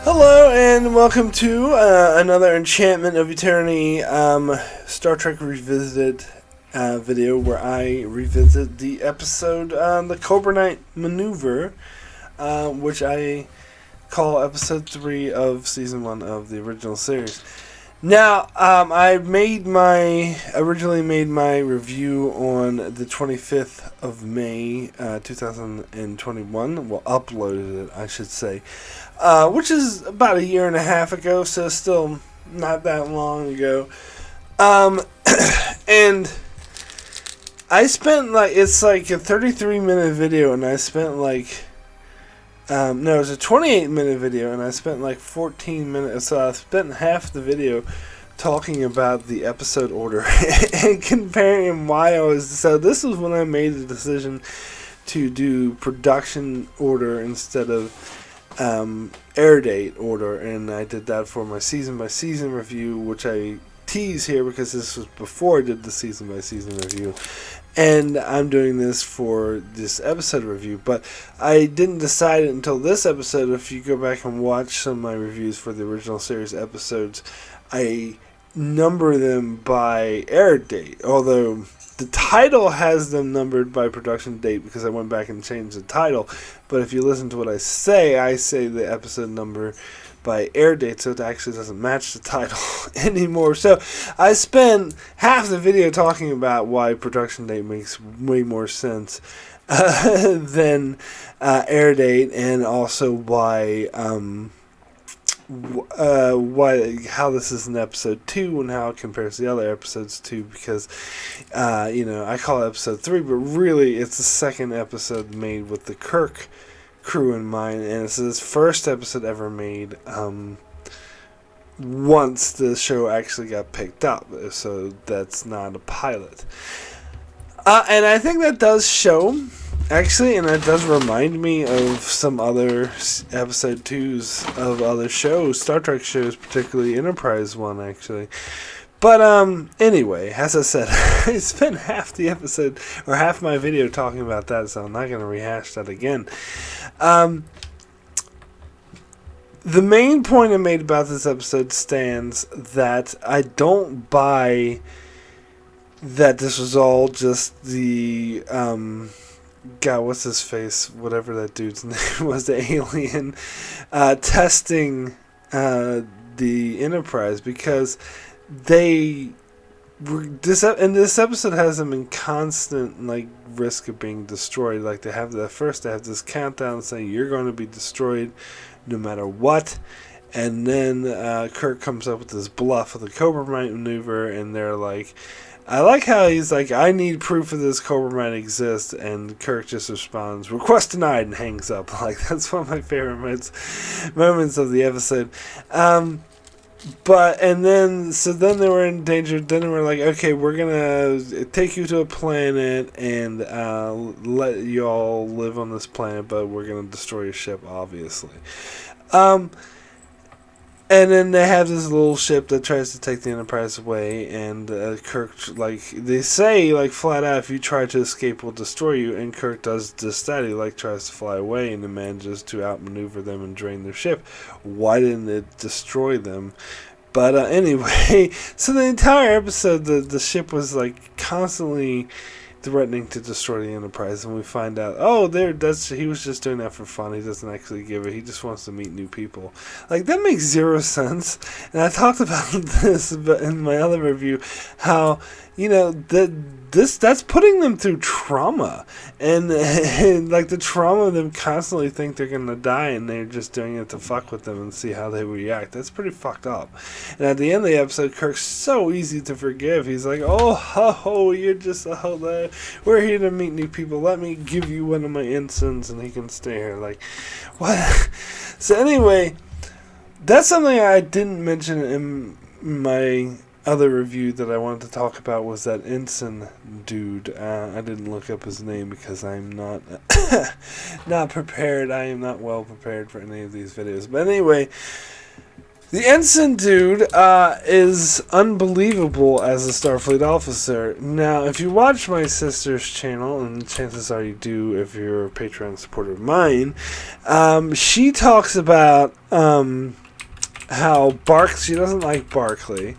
Hello and welcome to another Enchantment of Eternity Star Trek Revisited video where I revisit the episode the Corbormite Maneuver, which I call episode 3 of season 1 of the original series. Now, I originally made my review on the 25th of May, 2021. Well, uploaded it, I should say, which is about a year and a half ago, so still not that long ago. And I spent, it's like a 33-minute video, and I spent, no, it was a 28-minute video, and I spent 14 minutes, so I spent half the video talking about the episode order and comparing why I was. So this was when I made the decision to do production order instead of air date order, and I did that for my season by season review, which I tease here because this was before I did the season by season review. And I'm doing this for this episode review, but I didn't decide it until this episode. If you go back and watch some of my reviews for the original series episodes, I number them by air date, although the title has them numbered by production date because I went back and changed the title. But if you listen to what I say the episode number by air date, so it actually doesn't match the title anymore. So I spent half the video talking about why production date makes way more sense than air date, and also why how this is an episode 2 and how it compares to the other episodes too, because I call it episode 3, but really it's the second episode made with the Kirk crew in mind, and it's his first episode ever made once the show actually got picked up, so that's not a pilot. And I think that does show, actually, and that does remind me of some other episode 2s of other shows, Star Trek shows, particularly Enterprise one, actually. But anyway, as I said, I spent half the episode, or half my video talking about that, so I'm not going to rehash that again. The main point I made about this episode stands, that I don't buy that this was all just the, God, what's his face? Whatever that dude's name was, the alien, testing the Enterprise, because this episode has them in constant risk of being destroyed. They have this countdown saying you're going to be destroyed no matter what, and then Kirk comes up with this bluff of the Corbormite Maneuver, and they're like, I like how he's like, I need proof of this Corbomite exists, and Kirk just responds, request denied, and hangs up. That's one of my favorite moments of the episode. So then they were in danger. Then they were like, okay, we're gonna take you to a planet and let you all live on this planet, but we're gonna destroy your ship, obviously. And then they have this little ship that tries to take the Enterprise away, and Kirk, they say, flat out, if you try to escape, we'll destroy you, and Kirk does just that. He, tries to fly away, and manages to outmaneuver them and drain their ship. Why didn't it destroy them? But anyway, so the entire episode, the ship was, constantly threatening to destroy the Enterprise, and we find out, he was just doing that for fun. He doesn't actually give it. He just wants to meet new people. That makes zero sense. And I talked about this in my other review, how that's putting them through trauma, and the trauma of them constantly think they're gonna die, and they're just doing it to fuck with them and see how they react. That's pretty fucked up. And at the end of the episode, Kirk's so easy to forgive. He's like, you're just we're here to meet new people. Let me give you one of my ensigns, and he can stay here. What? So anyway, that's something I didn't mention in my other review that I wanted to talk about, was that ensign dude. I didn't look up his name because I'm not not prepared. I am not well prepared for any of these videos. But anyway, The ensign dude is unbelievable as a Starfleet officer. Now, if you watch my sister's channel, and chances are you do if you're a Patreon supporter of mine, she talks about how she doesn't like Barclay.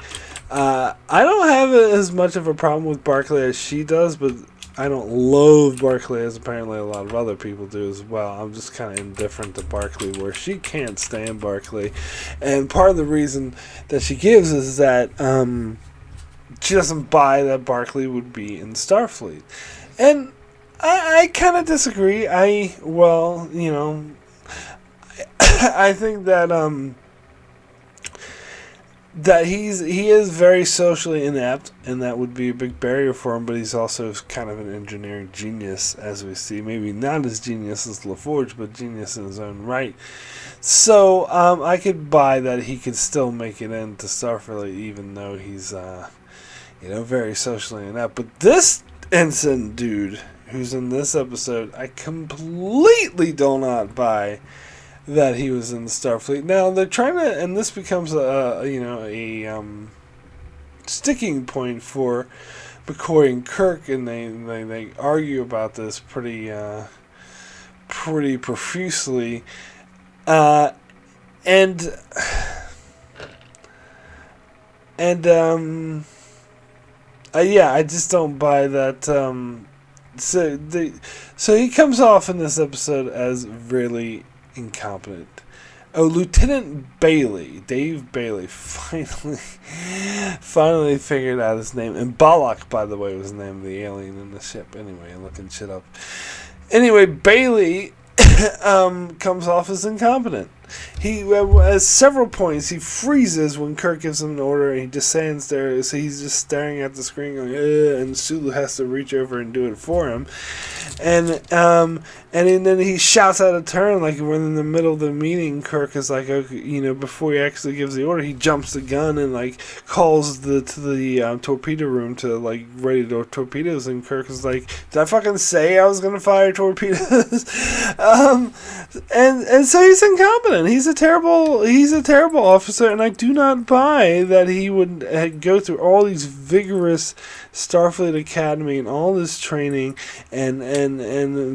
I don't have as much of a problem with Barclay as she does, but I don't loathe Barclay as apparently a lot of other people do as well. I'm just kind of indifferent to Barclay, where she can't stand Barclay. And part of the reason that she gives is that she doesn't buy that Barclay would be in Starfleet. And I kind of disagree. I think that he is very socially inept, and that would be a big barrier for him, but he's also kind of an engineering genius, as we see. Maybe not as genius as LaForge, but genius in his own right. So I could buy that he could still make it into Starfleet, even though he's very socially inept. But this ensign dude who's in this episode, I completely do not buy that he was in the Starfleet. Now they're trying to, and this becomes a sticking point for McCoy and Kirk, and they argue about this pretty profusely, I just don't buy that. So he comes off in this episode as really incompetent. Oh, Lieutenant Bailey, Dave Bailey, finally figured out his name. And Balak, by the way, was the name of the alien in the ship. Anyway, I'm looking shit up. Anyway, Bailey comes off as incompetent. He, at several points, he freezes when Kirk gives him an order, and he just stands there. So he's just staring at the screen, going, and Sulu has to reach over and do it for him. And then he shouts out a turn, like when in the middle of the meeting, Kirk is like, okay, before he actually gives the order, he jumps the gun and like calls to the torpedo room to like ready to torpedoes, and Kirk is like, did I fucking say I was gonna fire torpedoes? And so he's incompetent. He's a terrible officer, and I do not buy that he would go through all these vigorous Starfleet Academy and all this training and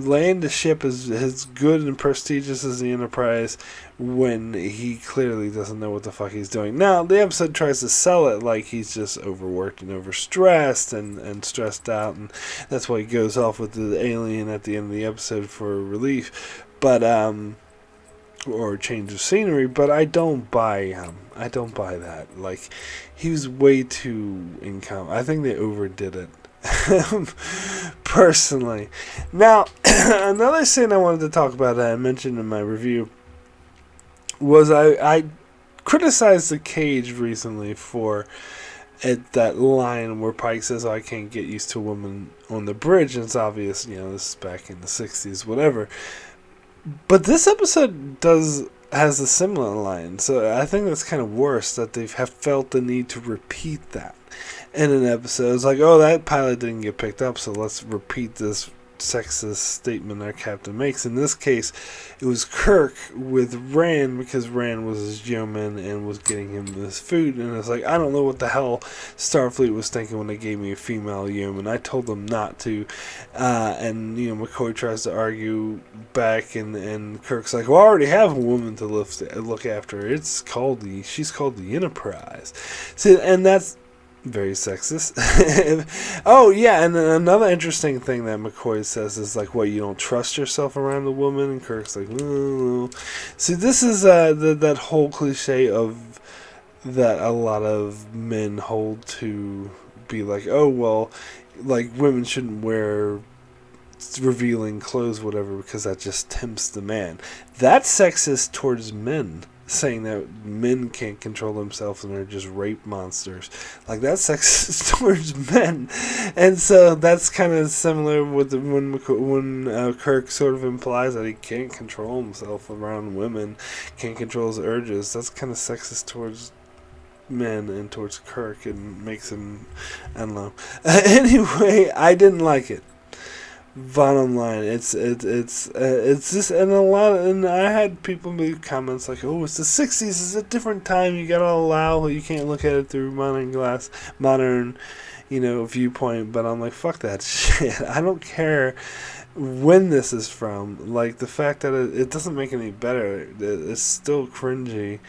land a ship as good and prestigious as the Enterprise when he clearly doesn't know what the fuck he's doing. Now, the episode tries to sell it like he's just overworked and overstressed and stressed out, and that's why he goes off with the alien at the end of the episode for relief. But or change of scenery, but I don't buy that. Like, he was way too incompetent. I think they overdid it. Personally. Now, another scene I wanted to talk about that I mentioned in my review was I criticized the Cage recently for that line where Pike says, I can't get used to a woman on the bridge, and it's obvious, this is back in the 60s, whatever. But this episode has a similar line, so I think that's kind of worse that they have felt the need to repeat that in an episode. It's like, oh, that pilot didn't get picked up, so let's repeat this sexist statement our captain makes. In this case, it was Kirk with Rand, because Rand was his yeoman and was getting him this food, and it's like, I don't know what the hell Starfleet was thinking when they gave me a female yeoman. I told them not to, and McCoy tries to argue back, and Kirk's like, well, I already have a woman to look after her. She's called the Enterprise. See, and that's very sexist. Oh, yeah, and then another interesting thing that McCoy says is like, what, you don't trust yourself around a woman? And Kirk's like, no. See, this is that whole cliche of that a lot of men hold to be like, oh, well, like, women shouldn't wear revealing clothes, whatever, because that just tempts the man. That's sexist towards men, saying that men can't control themselves and are just rape monsters. Like, that's sexist towards men. And so that's kind of similar with when Kirk sort of implies that he can't control himself around women, can't control his urges. That's kind of sexist towards men and towards Kirk, and makes him, I don't know. Anyway, I didn't like it. Bottom line, it's just, and a lot, and I had people make comments like, "Oh, it's the '60s. It's a different time. You gotta allow. You can't look at it through modern, viewpoint." But I'm like, fuck that shit. I don't care when this is from. Like the fact that it doesn't make it any better. It's still cringy.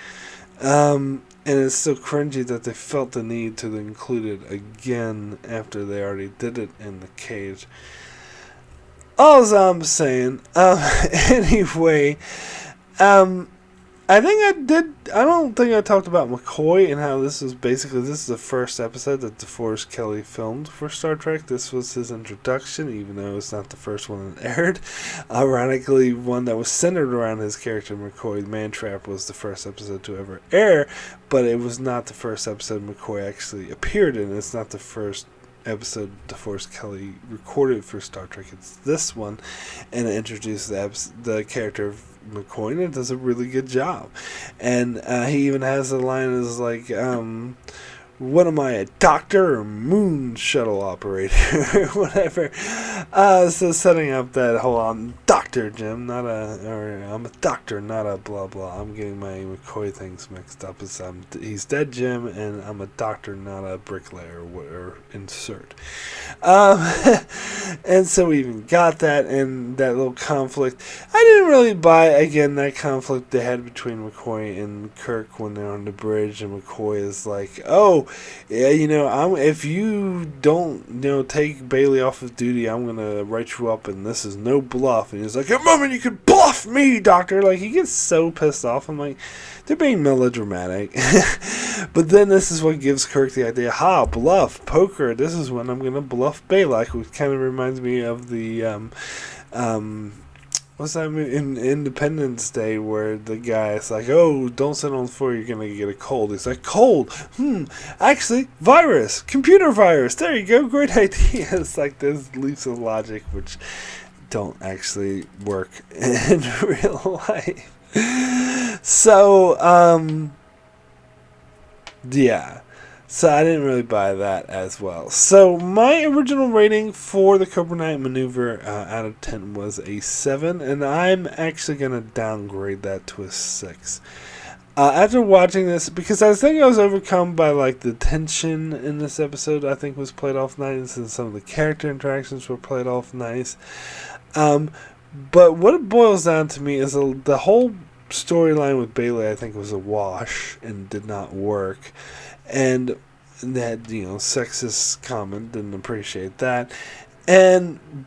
And it's so cringy that they felt the need to include it again after they already did it in the cage. All I'm saying, anyway, I don't think I talked about McCoy and how this is the first episode that DeForest Kelley filmed for Star Trek. This was his introduction, even though it's not the first one that aired. Ironically, one that was centered around his character, McCoy. Mantrap was the first episode to ever air, but it was not the first episode McCoy actually appeared in. It's not the first episode DeForest Kelley recorded for Star Trek. It's this one, and it introduces the character of McCoy, and it does a really good job. And he even has a line is like, what am I, a doctor or moon shuttle operator? Whatever. So setting up that whole Dr. Jim, I'm a doctor, not a blah blah. I'm getting my McCoy things mixed up. He's dead Jim, and I'm a doctor, not a bricklayer, or insert. And so we even got that, and that little conflict. I didn't really buy, again, that conflict they had between McCoy and Kirk when they're on the bridge, and McCoy is like, oh, yeah, if you don't, take Bailey off of duty, I'm gonna write you up, and this is no bluff. And he's like, a moment you could bluff me, doctor. Like, he gets so pissed off. I'm like, they're being melodramatic. But then this is what gives Kirk the idea, bluff, poker, this is when I'm gonna bluff Balak, which kind of reminds me of the what's that movie? In Independence Day, where the guy's like, oh, don't sit on the floor, you're going to get a cold. He's like, cold? Actually, virus. Computer virus. There you go. Great idea. It's like those leaps of logic which don't actually work in real life. So, yeah. So I didn't really buy that as well. So my original rating for the Corbormite Maneuver out of 10 was a 7, and I'm actually going to downgrade that to a 6. After watching this, because I think I was overcome by like the tension in this episode, I think was played off nice, and some of the character interactions were played off nice. But what it boils down to me is the whole storyline with Bailey, I think, was a wash and did not work. And that, sexist comment, didn't appreciate that.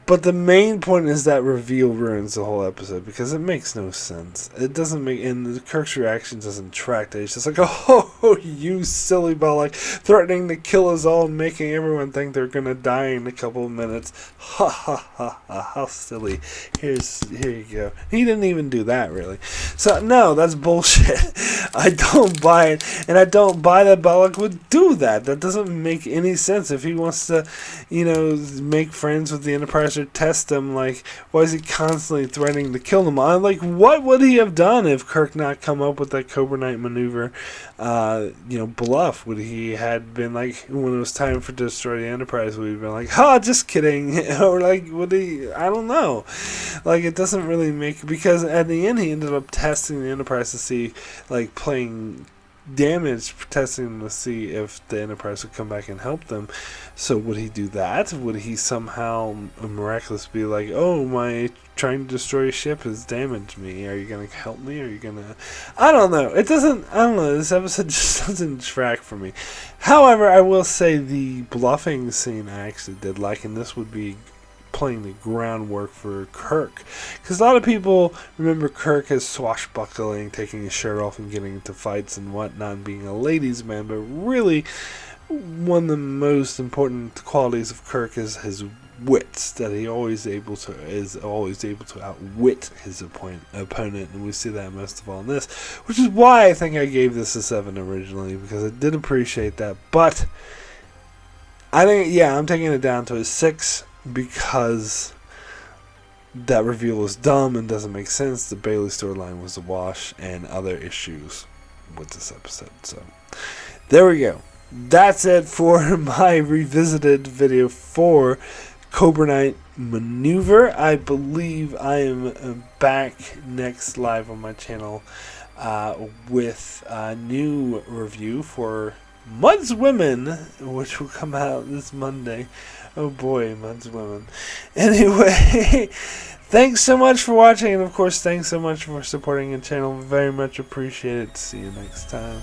But the main point is that reveal ruins the whole episode, because it makes no sense. It doesn't make, and Kirk's reaction doesn't track that. He's just like, oh, you silly ball, like threatening to kill us all and making everyone think they're gonna die in a couple of minutes. Ha ha ha ha, how silly. Here you go. He didn't even do that, really. So no, that's bullshit. I don't buy it, and I don't buy that Balak would do that. That doesn't make any sense. If he wants to, make friends with the Enterprise or test them, like, why is he constantly threatening to kill them? I'm like, what would he have done if Kirk not come up with that Corbormite Maneuver bluff? Would he had been like, when it was time for to destroy the Enterprise, would he have been like, just kidding? Or like, would he, I don't know. Like, it doesn't really make, because at the end he ended up testing the Enterprise to see, like, playing damage, testing them to see if the Enterprise would come back and help them. So would he do that? Would he somehow miraculously be like, oh, my trying to destroy a ship has damaged me, are you going to help me? Are you going to, I don't know, this episode just doesn't track for me. However, I will say the bluffing scene I actually did like, and this would be playing the groundwork for Kirk, because a lot of people remember Kirk as swashbuckling, taking his shirt off and getting into fights and whatnot, and being a ladies' man, but really one of the most important qualities of Kirk is his wits, that he is always able to outwit his opponent, and we see that most of all in this, which is why I think I gave this a 7 originally, because I did appreciate that. But I think, I'm taking it down to a 6, because that reveal was dumb and doesn't make sense. The Bailey storyline was a wash, and other issues with this episode. So there we go. That's it for my revisited video for Corbormite Maneuver. I believe I am back next live on my channel with a new review for Mud's Women, which will come out this Monday. Oh boy, Mud's Women. Anyway, thanks so much for watching, and of course, thanks so much for supporting the channel. Very much appreciated. See you next time.